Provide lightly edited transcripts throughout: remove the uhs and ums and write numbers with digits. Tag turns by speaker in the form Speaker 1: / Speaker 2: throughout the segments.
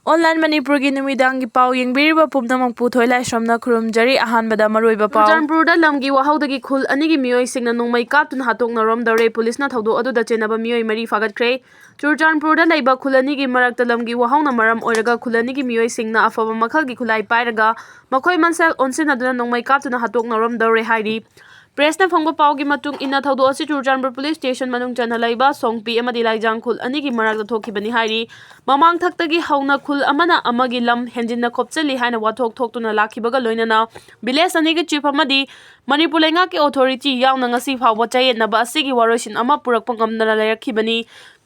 Speaker 1: Online Manipuri numidangi pau yengbiriba pumnamang puthoi lai somna khurumjari ahanbada maroiba pau Churachandpurda lamgi wahaudagi khul anigi miyoi singna nongmai kaptun hatokna romdare pulisna thaudo aduda chenaba miyoi mari fagatkre Churachandpurda laiba khul anigi marakta lamgi wahauna maram oiraga khul anigi miyoi singna afaba makhalgi khulai pairaga makhoi mansel onsinaduna nongmai kaptuna hatokna romdare hairi Presna phangba pau gi matung ina thaudo asi Churachandpur police station manung chana laiba songpi amadi laijang khul anigi marakta thokibani hairi mamang thaktagi hauna khul amana amagi lam henjinna khopchali haina wathok thoktuna lakhibaga loinana village anigi chief amadi Manipur lenga ke authority yauna ngasi phawba chayetnaba asigi waroisin ama purakpa ngamdana lairakhibani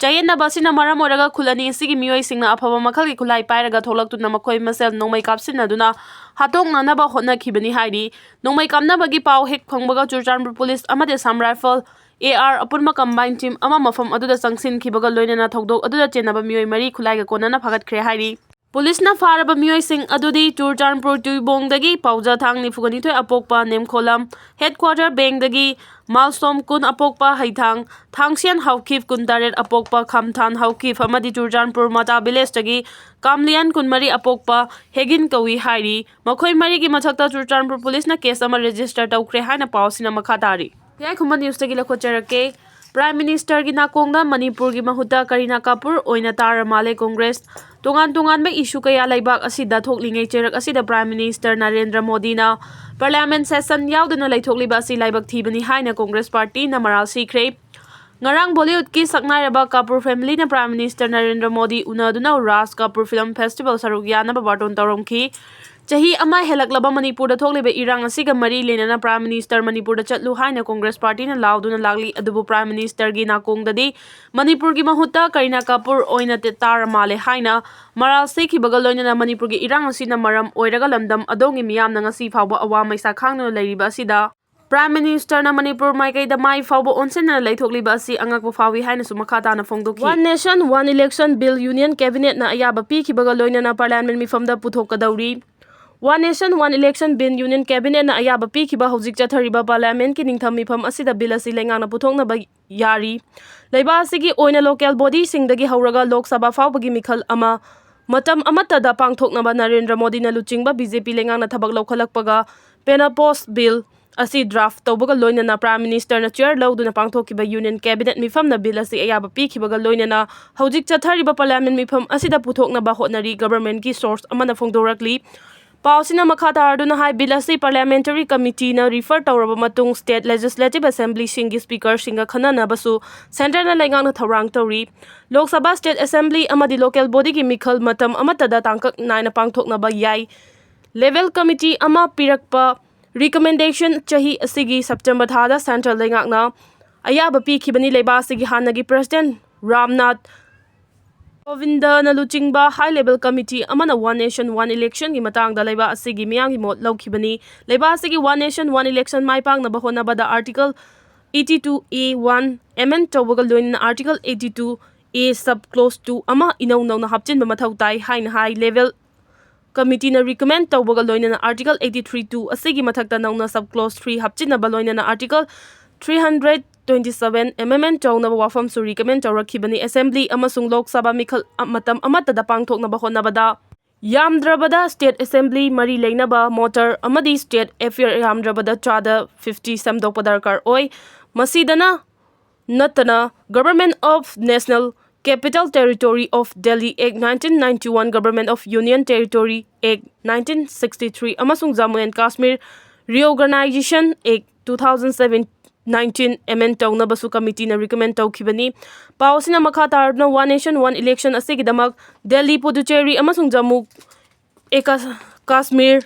Speaker 1: chayetnaba sina maram oraga khulani asigi miyoi singna afaba makhalgi khulai pairaga tholaktuna makhoi masel nongmai kapsinaduna hatoknanaba hotnakhibani hairi nongmai kamnabagi pau hek phangbaga Churachandpur police amade Sam rifle AR apunma combined team ama mafam aduda sangsin khibaga loinana thogdok aduda chenaba miyoi mari khulaiga konana phagatkre hairi Police na faraba miyoi sing adudi Churachandpur tuibongdagi pauja thang nifugani thoi apokpa nemkholam headquarter bank dagi malsom kun apokpa haithang thangsian haukif kun daret apokpa khamthan haukif amadi Churachandpur mata village dagi kamlian kun mari apokpa hegin kawi hairi makhoi mari gi mathakta Churachandpur police na case ama register tawkre haina pausina makhatari yai khumba news dagi lakhocherake Prime Minister gi nakongda Manipur gi mahuta Karina Kapur oina tar male Congress tungan ba issue kaya laibak asida thoklingai cherak asida Prime Minister Narendra Modi na Parliament session yauduna laithokliba asi laibak thibani haina Congress Party na maral sikre ngarang Bollywood ki saknairaba Kapur family na Prime Minister Narendra Modi unaduna Raj Kapur Film Festival saruk yanaba barton tawromki Chahi ama helaklaba Manipur da thokliba irang asiga mari lenana Prime Minister Manipur da chatlu haina Congress Party na lauduna lagli adubu Prime Minister gi nakongdadi Manipur gi mahuta Karina Kapur oina tar male haina maral sekhibaga loinana Manipur gi irang asina maram oiraga lamdam adongi miyamna ngasi phawba awa maisa khangna leiriba asida Prime Minister na Manipur maikai da mai phawba onsena laithokliba asi angakba phawi haina sumakha na phongdoki One Nation One Election Bill Union Cabinet na ayaba pikhibaga loinana Parliament mifamda puthokadauri One Nation One Election Bill Union Cabinet na ayaba pikhiba hojik chathariba Parliament ki ningtham mifam asida bill asi lengana puthokna ba yari leiba asigi oina local body singdagi hauraga Lok Sabha phawbagi mikhal ama matam amatada pangthokna ba Narendra Modi na luchingba BJP lengana thabak lokhalakpaga pena post bill asi draft tawbaga loinana Prime Minister na chair lauduna pangthokiba Union Cabinet mifam na bill asi ayaba pikhibaga loinana hojik chathariba Parliament mifam asida puthokna ba hotnari government ki source amana phongdorakli Pausina makhatarduna hai bill asi Parliamentary Committee na refer tawraba matung State Legislative Assembly singi speaker singa khanana basu center na lengang na tharang tawri Lok Sabha State Assembly amadi local body gi mikhal matam amatada tangkak naina pangthokna ba yai level committee ama pirakpa recommendation chahi asigi September thada central lengak na ayaba pikhibani leba asigi hanagi President Ramnath Govinda na luchingba high level committee amana One Nation One Election gi matangda laiba asigi miyang gi mot laukhibani laiba asigi One Nation One Election mai pang na bahona bada article 82A1 amend tawbaga loin na article 82A sub clause 2 ama inaw na hapchin ba mathau tai hain high level committee na recommend tawbaga loin na article 83.2 asigi mathakta nawna sub clause 3 hapchin na ba loin na article 327 amendment chawna wafam su recommend chawrakhibani assembly amasung Lok Sabha mikhal matam amatada pangthokna ba honabada yamdrabada state assembly mari leinaba motor amadi state affair yamdrabada chada 50 samdokpa darkar oi masidana natana Government of National Capital Territory of Delhi Act 1991 Government of Union Territory Act 1963 amasung Jammu and Kashmir Reorganization Act 2019 amend tawna basu committee na recommend tawkhibani pausina makhatarna One Nation One Election asigidamak Delhi Puducherry amasung Jammu Kashmir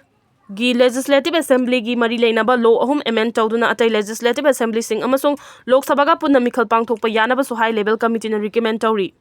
Speaker 1: gi Legislative Assembly gi mari leinaba law ahum amend tawduna atai Legislative Assembly sing amasung Lok Sabha ga punna mikhal pangthokpa yanaba su high level committee na recommend tawri